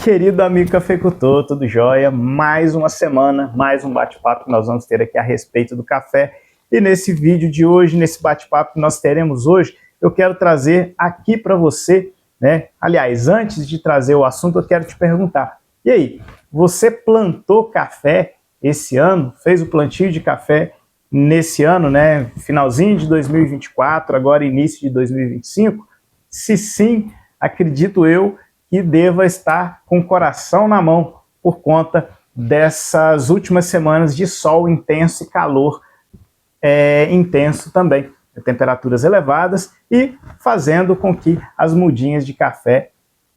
Querido amigo cafeicultor, tudo jóia? Mais uma semana, mais um bate-papo que nós vamos ter aqui a respeito do café. E nesse vídeo de hoje, nesse bate-papo que nós teremos hoje, eu quero trazer aqui para você, né? Aliás, antes de trazer o assunto, eu quero te perguntar. E aí, você plantou café esse ano? Fez o plantio de café nesse ano, né? Finalzinho de 2024, agora início de 2025? Se sim, acredito eu que deva estar com o coração na mão por conta dessas últimas semanas de sol intenso e calor intenso também. Temperaturas elevadas e fazendo com que as mudinhas de café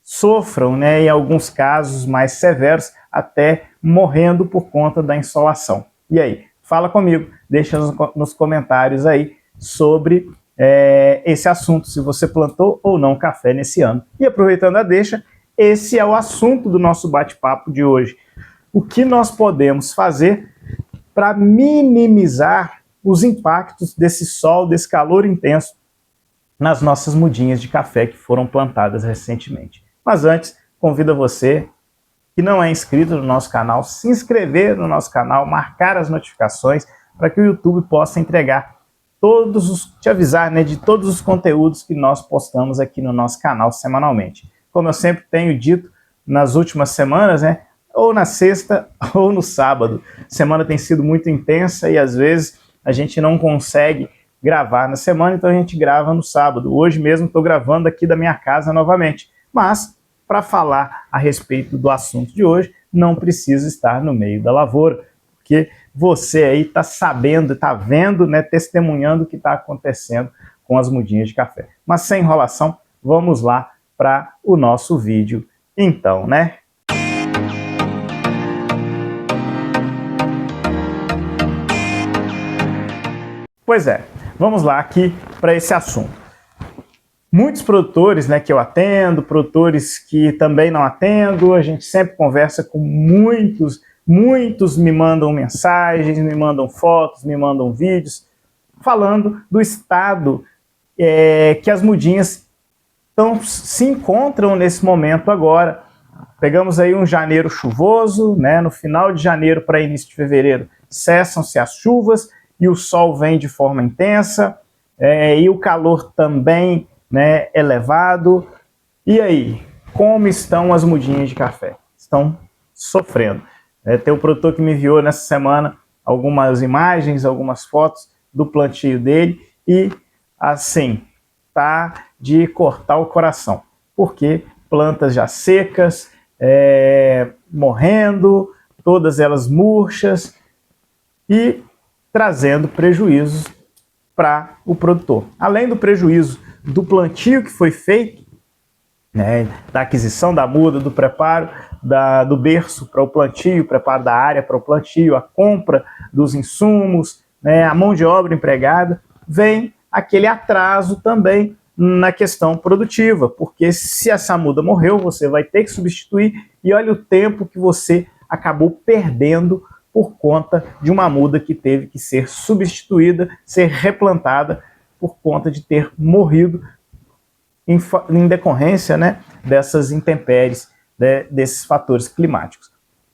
sofram, né, em alguns casos mais severos, até morrendo por conta da insolação. E aí, fala comigo, deixa nos comentários aí sobre esse assunto, se você plantou ou não café nesse ano. E aproveitando a deixa, esse é o assunto do nosso bate-papo de hoje. O que nós podemos fazer para minimizar os impactos desse sol, desse calor intenso nas nossas mudinhas de café que foram plantadas recentemente. Mas antes, convido você que não é inscrito no nosso canal, se inscrever no nosso canal, marcar as notificações para que o YouTube possa entregar te avisar, né, de todos os conteúdos que nós postamos aqui no nosso canal semanalmente. Como eu sempre tenho dito nas últimas semanas, né, ou na sexta ou no sábado. A semana tem sido muito intensa e às vezes a gente não consegue gravar na semana, então a gente grava no sábado. Hoje mesmo estou gravando aqui da minha casa novamente. Mas, para falar a respeito do assunto de hoje, não precisa estar no meio da lavoura, porque você aí está sabendo, está vendo, né, testemunhando o que está acontecendo com as mudinhas de café. Mas sem enrolação, vamos lá para o nosso vídeo então, né? Pois é, vamos lá aqui para esse assunto. Muitos produtores, né, que eu atendo, produtores que também não atendo, a gente sempre conversa com muitos me mandam mensagens, me mandam fotos, me mandam vídeos, falando do estado que as mudinhas se encontram nesse momento agora. Pegamos aí um janeiro chuvoso, né, no final de janeiro para início de fevereiro cessam-se as chuvas e o sol vem de forma intensa, e o calor também, né, elevado. E aí, como estão as mudinhas de café? Estão sofrendo. Tem um produtor que me enviou nessa semana algumas imagens, algumas fotos do plantio dele e, assim, tá de cortar o coração, porque plantas já secas, morrendo, todas elas murchas e trazendo prejuízos para o produtor. Além do prejuízo do plantio que foi feito, né, da aquisição da muda, do preparo do berço para o plantio, preparo da área para o plantio, a compra dos insumos, né, a mão de obra empregada, vem aquele atraso também na questão produtiva, porque se essa muda morreu, você vai ter que substituir e olha o tempo que você acabou perdendo por conta de uma muda que teve que ser substituída, ser replantada por conta de ter morrido em decorrência, né, dessas intempéries, né, desses fatores climáticos.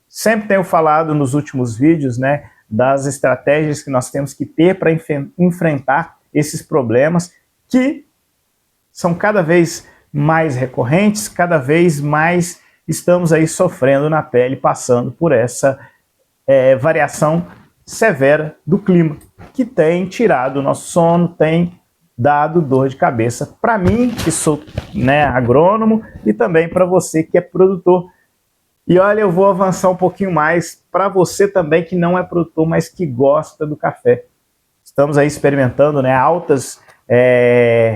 Sempre tenho falado nos últimos vídeos, né, das estratégias que nós temos que ter para enfrentar esses problemas que são cada vez mais recorrentes, cada vez mais estamos aí sofrendo na pele, passando por essa variação severa do clima, que tem tirado o nosso sono, tem dado dor de cabeça para mim, que sou, né, agrônomo, e também para você que é produtor. E olha, eu vou avançar um pouquinho mais para você também que não é produtor, mas que gosta do café. Estamos aí experimentando, né, altas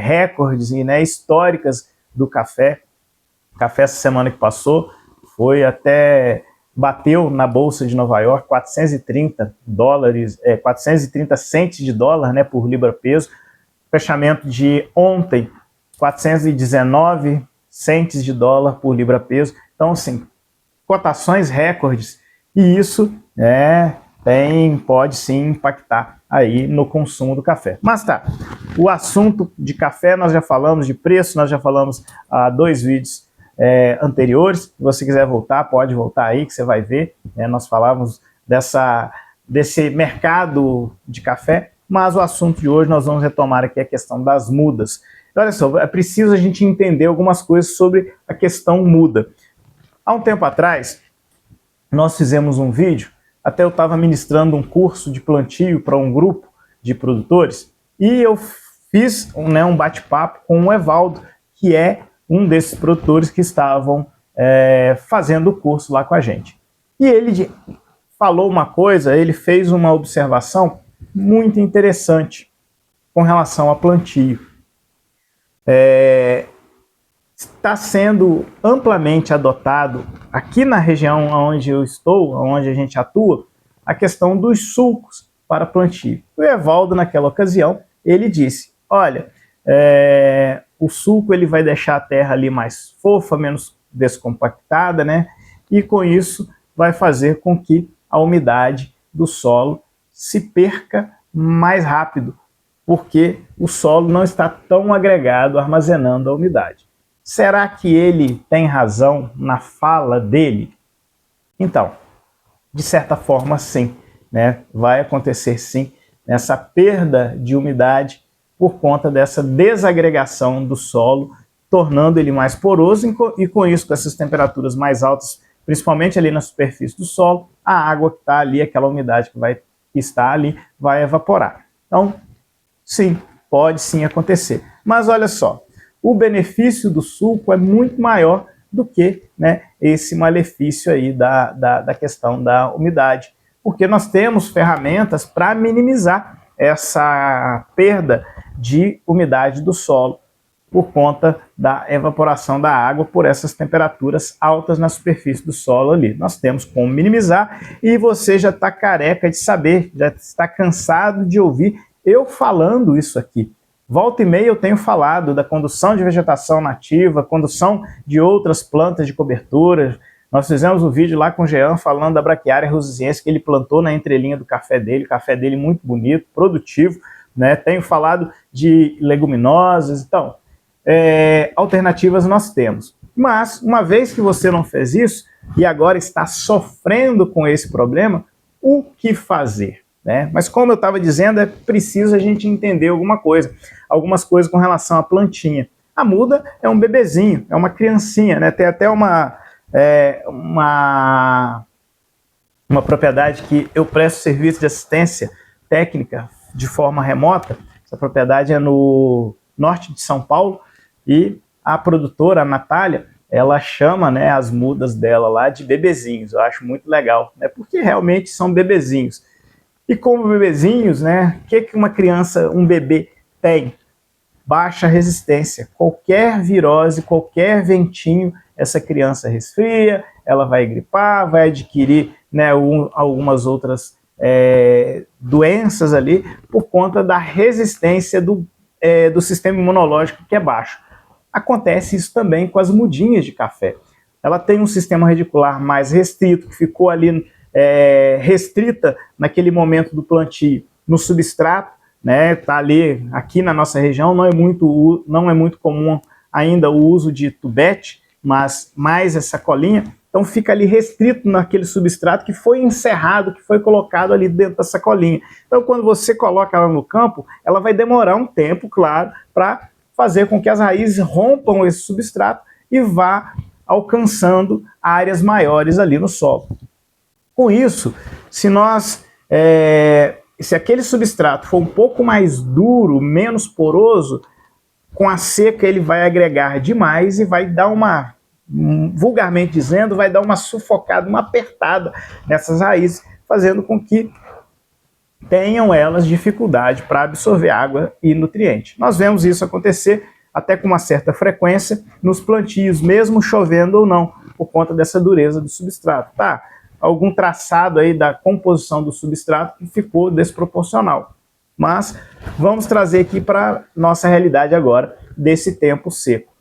recordes, né, históricas do café. O café essa semana que passou foi até... bateu na Bolsa de Nova York 430 dólares, 430 centes de dólar, né, por libra-peso. Fechamento de ontem, 419 centes de dólar por libra-peso. Então, assim, cotações recordes. E isso pode sim impactar aí no consumo do café. Mas tá, o assunto de café nós já falamos, de preço nós já falamos há 2 vídeos anteriores. Se você quiser voltar, pode voltar aí que você vai ver. Nós falávamos desse mercado de café, mas o assunto de hoje nós vamos retomar aqui a questão das mudas. Olha só, é preciso a gente entender algumas coisas sobre a questão muda. Há um tempo atrás, nós fizemos um vídeo, até eu estava ministrando um curso de plantio para um grupo de produtores, e eu fiz um bate-papo com o Evaldo, que é um desses produtores que estavam fazendo o curso lá com a gente. E ele falou uma coisa, ele fez uma observação muito interessante com relação a plantio. Está sendo amplamente adotado aqui na região onde eu estou, onde a gente atua, a questão dos sulcos para plantio. O Evaldo, naquela ocasião, ele disse, olha, o sulco ele vai deixar a terra ali mais fofa, menos descompactada, né? E com isso vai fazer com que a umidade do solo se perca mais rápido, porque o solo não está tão agregado armazenando a umidade. Será que ele tem razão na fala dele? Então, de certa forma, sim, né? Vai acontecer sim essa perda de umidade por conta dessa desagregação do solo, tornando ele mais poroso e com isso, com essas temperaturas mais altas, principalmente ali na superfície do solo, a água que está ali, aquela umidade que está ali, vai evaporar. Então, sim, pode sim acontecer. Mas olha só, o benefício do sulco é muito maior do que, né, esse malefício aí da questão da umidade, porque nós temos ferramentas para minimizar essa perda de umidade do solo por conta da evaporação da água por essas temperaturas altas na superfície do solo ali. Nós temos como minimizar e você já está careca de saber, já está cansado de ouvir eu falando isso aqui. Volta e meia eu tenho falado da condução de vegetação nativa, condução de outras plantas de cobertura. Nós fizemos um vídeo lá com o Jean falando da Braquiária rusiense que ele plantou na entrelinha do café dele, o café dele muito bonito, produtivo, né? Tenho falado de leguminosas, então, alternativas nós temos. Mas, uma vez que você não fez isso e agora está sofrendo com esse problema, o que fazer? Mas como eu estava dizendo, é preciso a gente entender algumas coisas com relação à plantinha. A muda é um bebezinho, é uma criancinha, né? Tem até uma propriedade que eu presto serviço de assistência técnica de forma remota. Essa propriedade é no norte de São Paulo e a produtora, a Natália, ela chama, né, as mudas dela lá de bebezinhos. Eu acho muito legal, né? Porque realmente são bebezinhos. E como bebezinhos, né, o que uma criança, um bebê tem? Baixa resistência. Qualquer virose, qualquer ventinho, essa criança resfria, ela vai gripar, vai adquirir, né, algumas outras doenças ali por conta da resistência do sistema imunológico que é baixo. Acontece isso também com as mudinhas de café. Ela tem um sistema radicular mais restrito, que ficou ali restrita naquele momento do plantio no substrato, né? Tá ali, aqui na nossa região não é muito comum ainda o uso de tubete, mas mais essa colinha, então fica ali restrito naquele substrato que foi encerrado, que foi colocado ali dentro da sacolinha. Então quando você coloca ela no campo, ela vai demorar um tempo, claro, para fazer com que as raízes rompam esse substrato e vá alcançando áreas maiores ali no solo. Com isso, se aquele substrato for um pouco mais duro, menos poroso, com a seca ele vai agregar demais e vai dar vulgarmente dizendo, vai dar uma sufocada, uma apertada nessas raízes, fazendo com que tenham elas dificuldade para absorver água e nutriente. Nós vemos isso acontecer até com uma certa frequência nos plantios, mesmo chovendo ou não, por conta dessa dureza do substrato. Tá? Algum traçado aí da composição do substrato que ficou desproporcional. Mas vamos trazer aqui para nossa realidade agora, desse tempo seco.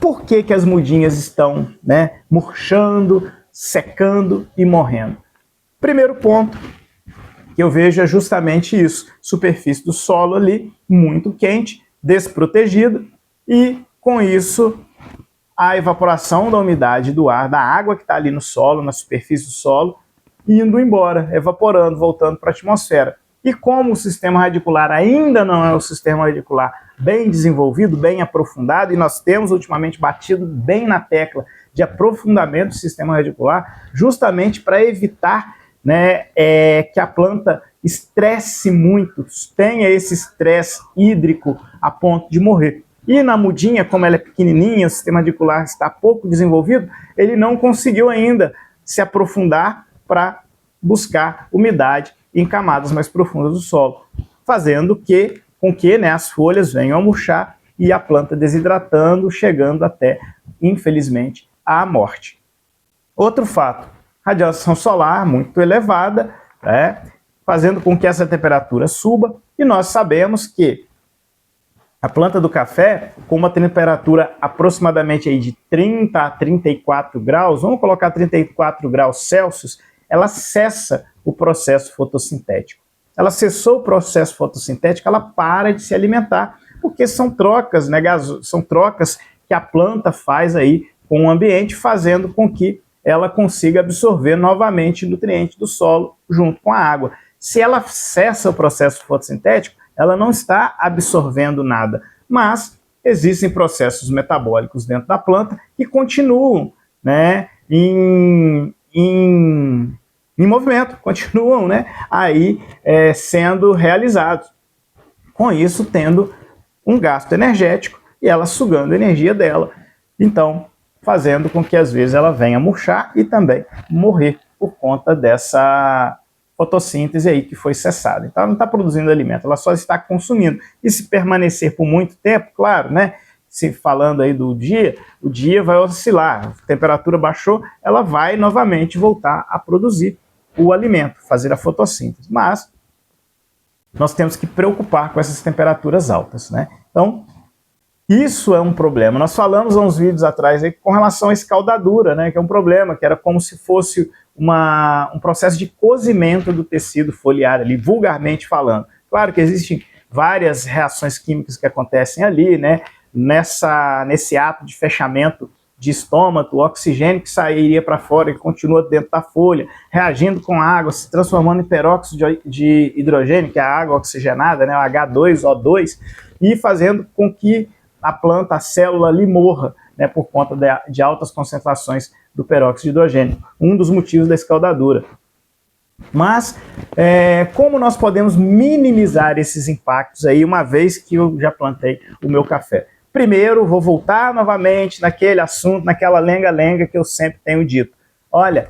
Por que as mudinhas estão, né, murchando, secando e morrendo? Primeiro ponto que eu vejo é justamente isso. Superfície do solo ali, muito quente, desprotegida, e com isso a evaporação da umidade do ar, da água que está ali no solo, na superfície do solo, indo embora, evaporando, voltando para a atmosfera. E como o sistema radicular ainda não é um sistema radicular bem desenvolvido, bem aprofundado, e nós temos ultimamente batido bem na tecla de aprofundamento do sistema radicular, justamente para evitar, né, que a planta estresse muito, tenha esse estresse hídrico a ponto de morrer. E na mudinha, como ela é pequenininha, o sistema radicular está pouco desenvolvido, ele não conseguiu ainda se aprofundar para buscar umidade em camadas mais profundas do solo, fazendo com que, né, as folhas venham a murchar e a planta desidratando, chegando até, infelizmente, à morte. Outro fato, radiação solar muito elevada, né, fazendo com que essa temperatura suba, e nós sabemos que a planta do café, com uma temperatura aproximadamente aí de 30 a 34 graus, vamos colocar 34 graus Celsius, ela cessa o processo fotossintético. Ela cessou o processo fotossintético, ela para de se alimentar, porque são trocas, né, são trocas que a planta faz aí com o ambiente, fazendo com que ela consiga absorver novamente nutrientes do solo junto com a água. Se ela cessa o processo fotossintético, ela não está absorvendo nada, mas existem processos metabólicos dentro da planta que continuam, né, em movimento, continuam, né, aí sendo realizados. Com isso, tendo um gasto energético e ela sugando a energia dela. Então, fazendo com que às vezes ela venha murchar e também morrer por conta dessa fotossíntese aí que foi cessada. Então ela não está produzindo alimento, ela só está consumindo. E se permanecer por muito tempo, claro, né? Se falando aí do dia, o dia vai oscilar, a temperatura baixou, ela vai novamente voltar a produzir o alimento, fazer a fotossíntese. Mas nós temos que preocupar com essas temperaturas altas, né? Então, isso é um problema. Nós falamos há uns vídeos atrás aí com relação à escaldadura, né? Que é um problema, que era como se fosse um processo de cozimento do tecido foliar ali, vulgarmente falando. Claro que existem várias reações químicas que acontecem ali, né? Nesse ato de fechamento de estômago, o oxigênio que sairia para fora e continua dentro da folha, reagindo com a água, se transformando em peróxido de hidrogênio, que é a água oxigenada, né? O H2O2, e fazendo com que a planta, a célula ali morra, né, por conta de altas concentrações do peróxido de hidrogênio, um dos motivos da escaldadura. Mas, como nós podemos minimizar esses impactos aí, uma vez que eu já plantei o meu café? Primeiro, vou voltar novamente naquele assunto, naquela lenga-lenga que eu sempre tenho dito. Olha,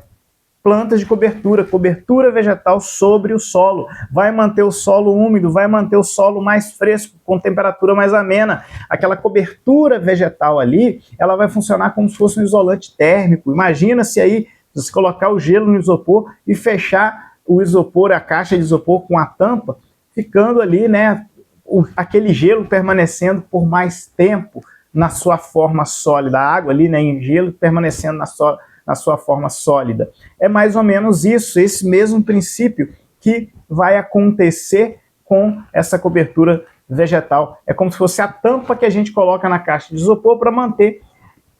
plantas de cobertura, cobertura vegetal sobre o solo, vai manter o solo úmido, vai manter o solo mais fresco, com temperatura mais amena. Aquela cobertura vegetal ali, ela vai funcionar como se fosse um isolante térmico. Imagina se aí, você colocar o gelo no isopor e fechar o isopor, a caixa de isopor com a tampa, ficando ali, né, aquele gelo permanecendo por mais tempo na sua forma sólida, a água ali, né, em gelo, permanecendo na sua forma sólida. É mais ou menos isso, esse mesmo princípio que vai acontecer com essa cobertura vegetal. É como se fosse a tampa que a gente coloca na caixa de isopor para manter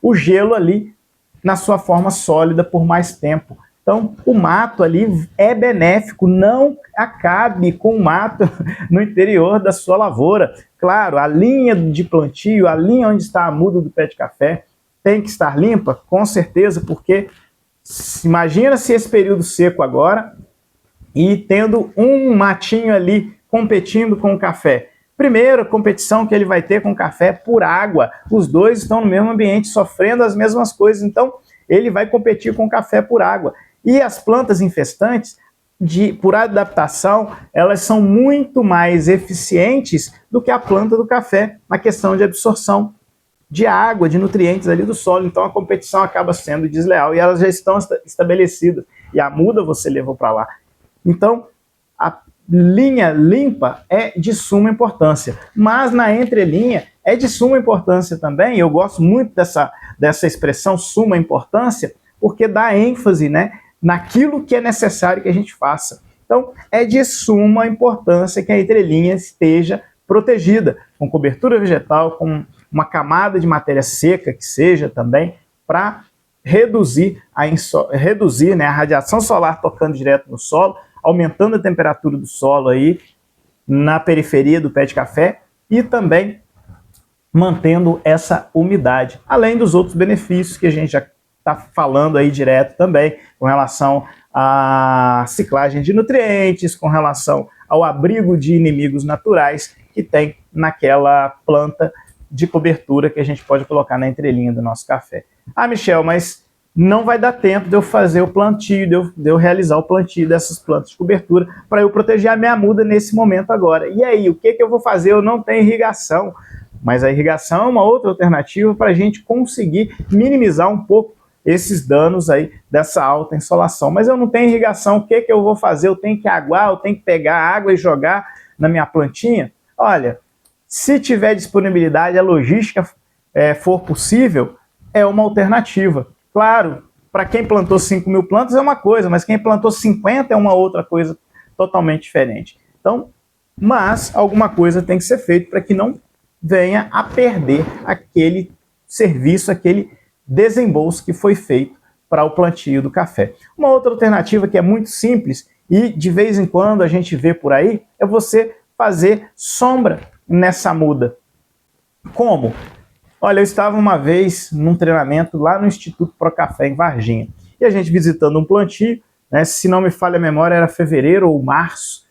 o gelo ali na sua forma sólida por mais tempo. Então, o mato ali é benéfico, não acabe com o mato no interior da sua lavoura. Claro, a linha de plantio, a linha onde está a muda do pé de café, tem que estar limpa, com certeza, porque imagina se esse período seco agora e tendo um matinho ali competindo com o café. Primeiro, a competição que ele vai ter com o café por água. Os dois estão no mesmo ambiente, sofrendo as mesmas coisas, então ele vai competir com o café por água. E as plantas infestantes, por adaptação, elas são muito mais eficientes do que a planta do café na questão de absorção de água, de nutrientes ali do solo. Então a competição acaba sendo desleal e elas já estão estabelecidas. E a muda você levou para lá. Então a linha limpa é de suma importância. Mas na entrelinha é de suma importância também. Eu gosto muito dessa expressão suma importância, porque dá ênfase, né, naquilo que é necessário que a gente faça. Então é de suma importância que a entrelinha esteja protegida, com cobertura vegetal, com uma camada de matéria seca que seja também, para reduzir né, a radiação solar tocando direto no solo, aumentando a temperatura do solo aí na periferia do pé de café e também mantendo essa umidade, além dos outros benefícios que a gente já está falando aí direto também, com relação à ciclagem de nutrientes, com relação ao abrigo de inimigos naturais que tem naquela planta de cobertura que a gente pode colocar na entrelinha do nosso café. Ah, Michel, mas não vai dar tempo de eu fazer o plantio, de eu realizar o plantio dessas plantas de cobertura para eu proteger a minha muda nesse momento agora. E aí, o que eu vou fazer? Eu não tenho irrigação. Mas a irrigação é uma outra alternativa para a gente conseguir minimizar um pouco esses danos aí dessa alta insolação. Mas eu não tenho irrigação, o que eu vou fazer? Eu tenho que aguar, eu tenho que pegar água e jogar na minha plantinha? Olha, se tiver disponibilidade, a logística for possível, é uma alternativa. Claro, para quem plantou 5.000 plantas é uma coisa, mas quem plantou 50 é uma outra coisa totalmente diferente. Então, mas alguma coisa tem que ser feita para que não venha a perder aquele serviço, aquele desembolso que foi feito para o plantio do café. Uma outra alternativa que é muito simples e de vez em quando a gente vê por aí é você fazer sombra nessa muda. Como? Olha, eu estava uma vez num treinamento lá no Instituto Procafé em Varginha e a gente visitando um plantio, né, se não me falha a memória era fevereiro ou março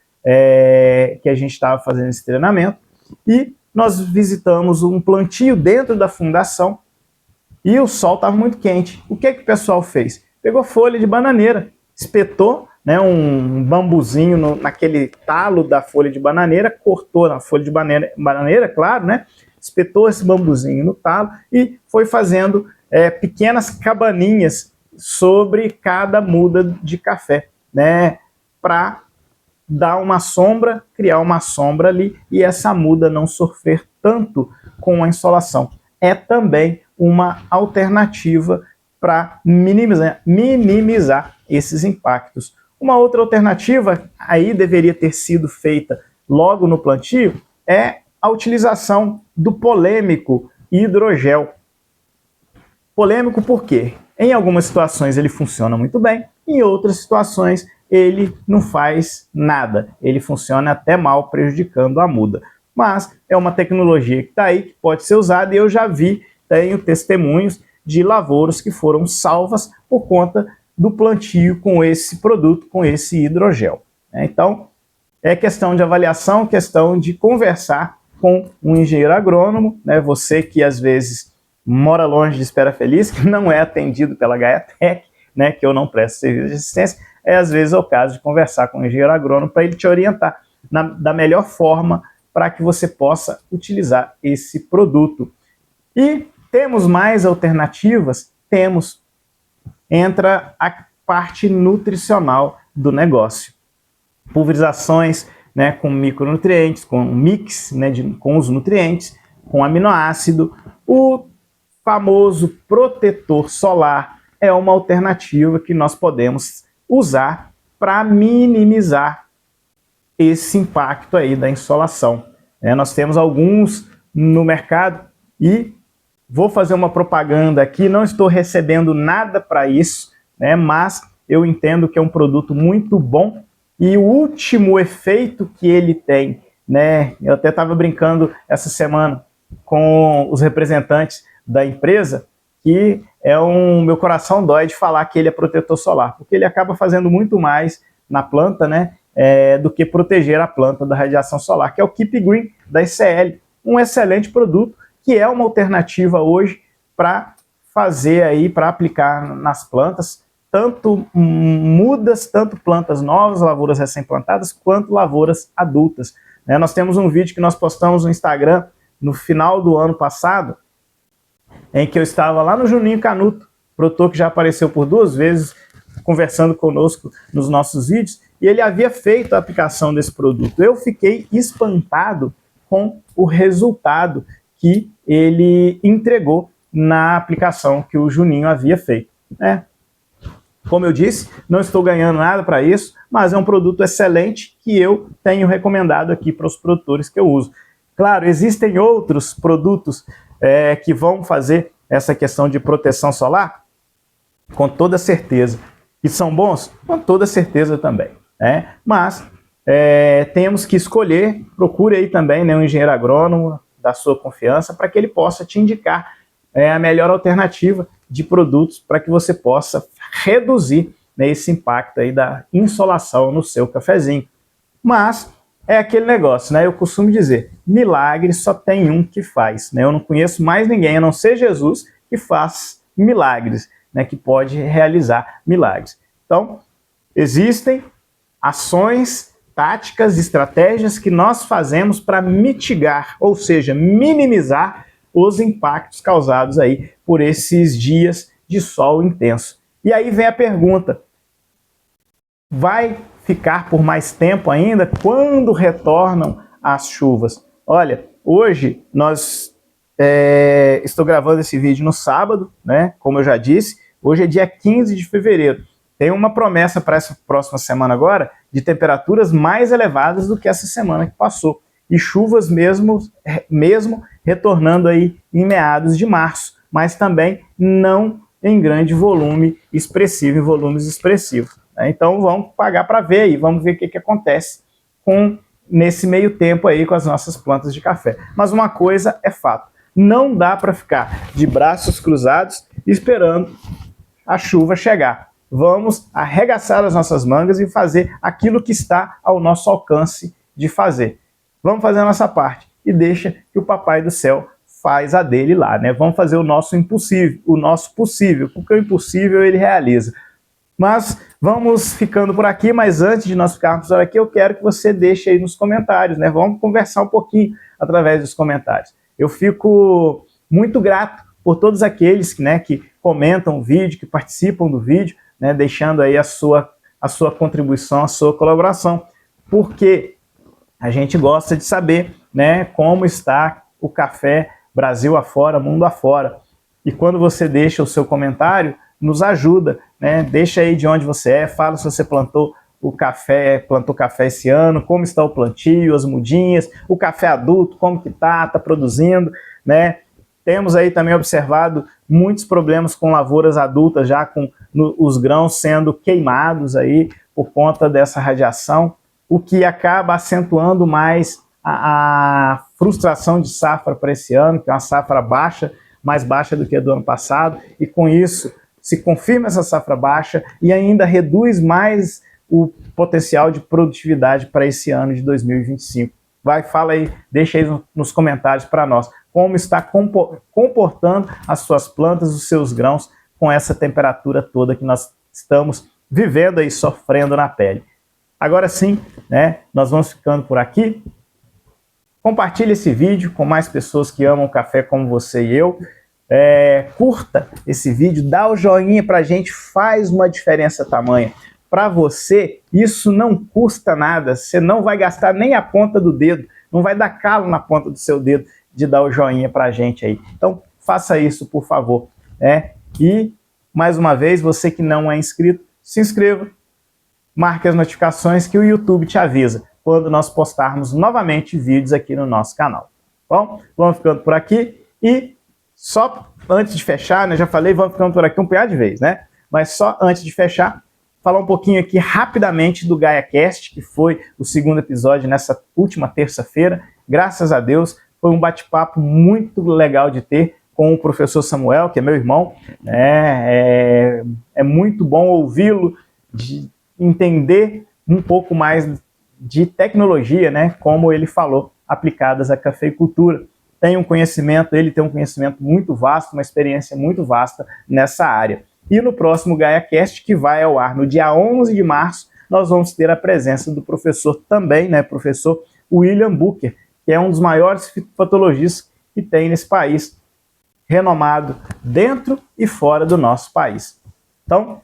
que a gente estava fazendo esse treinamento e nós visitamos um plantio dentro da fundação e o sol estava muito quente. O que o pessoal fez? Pegou folha de bananeira, espetou, né, um bambuzinho naquele talo da folha de bananeira, cortou na folha de bananeira, claro, né, espetou esse bambuzinho no talo e foi fazendo pequenas cabaninhas sobre cada muda de café, né, para dar uma sombra, criar uma sombra ali e essa muda não sofrer tanto com a insolação. É também uma alternativa para minimizar esses impactos. Uma outra alternativa, aí deveria ter sido feita logo no plantio, é a utilização do polêmico hidrogel. Polêmico por quê? Em algumas situações ele funciona muito bem, em outras situações ele não faz nada, ele funciona até mal, prejudicando a muda. Mas é uma tecnologia que está aí, que pode ser usada, e eu já tenho testemunhos de lavouras que foram salvas por conta do plantio com esse produto, com esse hidrogel. Então, é questão de avaliação, questão de conversar com um engenheiro agrônomo, né? Você que às vezes mora longe de Espera Feliz, que não é atendido pela Gaia-Tech, né? Que eu não presto serviço de assistência, às vezes é o caso de conversar com o engenheiro agrônomo para ele te orientar da melhor forma para que você possa utilizar esse produto. E temos mais alternativas? Temos. Entra a parte nutricional do negócio. Pulverizações, né, com micronutrientes, com mix, né, com os nutrientes, com aminoácido. O famoso protetor solar é uma alternativa que nós podemos usar para minimizar esse impacto aí da insolação. Nós temos alguns no mercado e vou fazer uma propaganda aqui, não estou recebendo nada para isso, né, mas eu entendo que é um produto muito bom e o último efeito que ele tem, né, eu até estava brincando essa semana com os representantes da empresa, que meu coração dói de falar que ele é protetor solar, porque ele acaba fazendo muito mais na planta, né, do que proteger a planta da radiação solar, que é o Keep Green da ICL, um excelente produto que é uma alternativa hoje para fazer aí, para aplicar nas plantas, tanto mudas, tanto plantas novas, lavouras recém-plantadas, quanto lavouras adultas. Nós temos um vídeo que nós postamos no Instagram no final do ano passado, em que eu estava lá no Juninho Canuto, produtor que já apareceu por 2 vezes, conversando conosco nos nossos vídeos, e ele havia feito a aplicação desse produto. Eu fiquei espantado com o resultado que ele entregou na aplicação que o Juninho havia feito. Como eu disse, não estou ganhando nada para isso, mas é um produto excelente que eu tenho recomendado aqui para os produtores que eu uso. Claro, existem outros produtos que vão fazer essa questão de proteção solar? Com toda certeza. E são bons? Com toda certeza também, né? Mas temos que escolher, procure aí também, né, um engenheiro agrônomo da sua confiança para que ele possa te indicar a melhor alternativa de produtos para que você possa reduzir, né, esse impacto aí da insolação no seu cafezinho. Mas é aquele negócio, né? Eu costumo dizer, milagre só tem um que faz, né? Eu não conheço mais ninguém, a não ser Jesus, que faz milagres, né? Que pode realizar milagres. Então, existem ações, táticas, estratégias que nós fazemos para mitigar, ou seja, minimizar os impactos causados aí por esses dias de sol intenso. E aí vem a pergunta, vai ficar por mais tempo ainda? Quando retornam as chuvas? Olha, hoje estou gravando esse vídeo no sábado, né? Como eu já disse, hoje é dia 15 de fevereiro. Tem uma promessa para essa próxima semana agora de temperaturas mais elevadas do que essa semana que passou. E chuvas mesmo retornando aí em meados de março, mas também não em grande volume expressivo, em volumes expressivos. Então vamos pagar para ver aí, vamos ver o que acontece nesse meio tempo aí com as nossas plantas de café. Mas uma coisa é fato, não dá para ficar de braços cruzados esperando a chuva chegar. Vamos arregaçar as nossas mangas e fazer aquilo que está ao nosso alcance de fazer. Vamos fazer a nossa parte e deixa que o Papai do Céu faz a dele lá, né? Vamos fazer o nosso impossível, o nosso possível, porque o impossível ele realiza. Mas vamos ficando por aqui, mas antes de nós ficarmos por aqui, eu quero que você deixe aí nos comentários, né? Vamos conversar um pouquinho através dos comentários. Eu fico muito grato por todos aqueles que comentam o vídeo, que participam do vídeo, né? Deixando aí a sua contribuição, a sua colaboração, porque a gente gosta de saber, né, como está o café Brasil afora, mundo afora. E quando você deixa o seu comentário, nos ajuda, né? Deixa aí de onde você é, fala se você plantou café esse ano, como está o plantio, as mudinhas, o café adulto, como que tá produzindo, né? Temos aí também observado muitos problemas com lavouras adultas, já com os grãos sendo queimados aí por conta dessa radiação, o que acaba acentuando mais a frustração de safra para esse ano, que é uma safra baixa, mais baixa do que a do ano passado, e com isso se confirma essa safra baixa e ainda reduz mais o potencial de produtividade para esse ano de 2025. Fala aí, deixa aí nos comentários para nós como está comportando as suas plantas, os seus grãos com essa temperatura toda que nós estamos vivendo aí, sofrendo na pele. Agora sim, né, nós vamos ficando por aqui. Compartilhe esse vídeo com mais pessoas que amam café como você e eu. Curta esse vídeo, dá o joinha pra gente, faz uma diferença tamanha. Para você, isso não custa nada, você não vai gastar nem a ponta do dedo, não vai dar calo na ponta do seu dedo de dar o joinha pra gente aí. Então, faça isso, por favor. E, mais uma vez, você que não é inscrito, se inscreva, marque as notificações que o YouTube te avisa quando nós postarmos novamente vídeos aqui no nosso canal. Bom, vamos ficando por aqui e só antes de fechar, né, já falei, vamos ficando por aqui um punhado de vez, né? Mas só antes de fechar, falar um pouquinho aqui rapidamente do GaiaCast, que foi o segundo episódio nessa última terça-feira. Graças a Deus, foi um bate-papo muito legal de ter com o professor Samuel, que é meu irmão. É muito bom ouvi-lo, de entender um pouco mais de tecnologia, né, como ele falou, aplicadas à cafeicultura. Ele tem um conhecimento muito vasto, uma experiência muito vasta nessa área. E no próximo GaiaCast, que vai ao ar no dia 11 de março, nós vamos ter a presença do professor também, né, professor William Bucher, que é um dos maiores fitopatologistas que tem nesse país, renomado dentro e fora do nosso país. Então,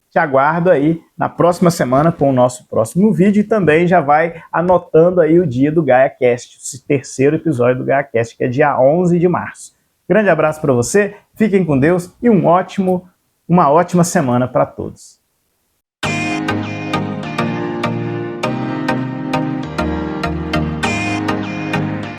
te aguardo aí na próxima semana com o nosso próximo vídeo e também já vai anotando aí o dia do GaiaCast, esse terceiro episódio do GaiaCast, que é dia 11 de março. Grande abraço para você, fiquem com Deus e uma ótima semana para todos.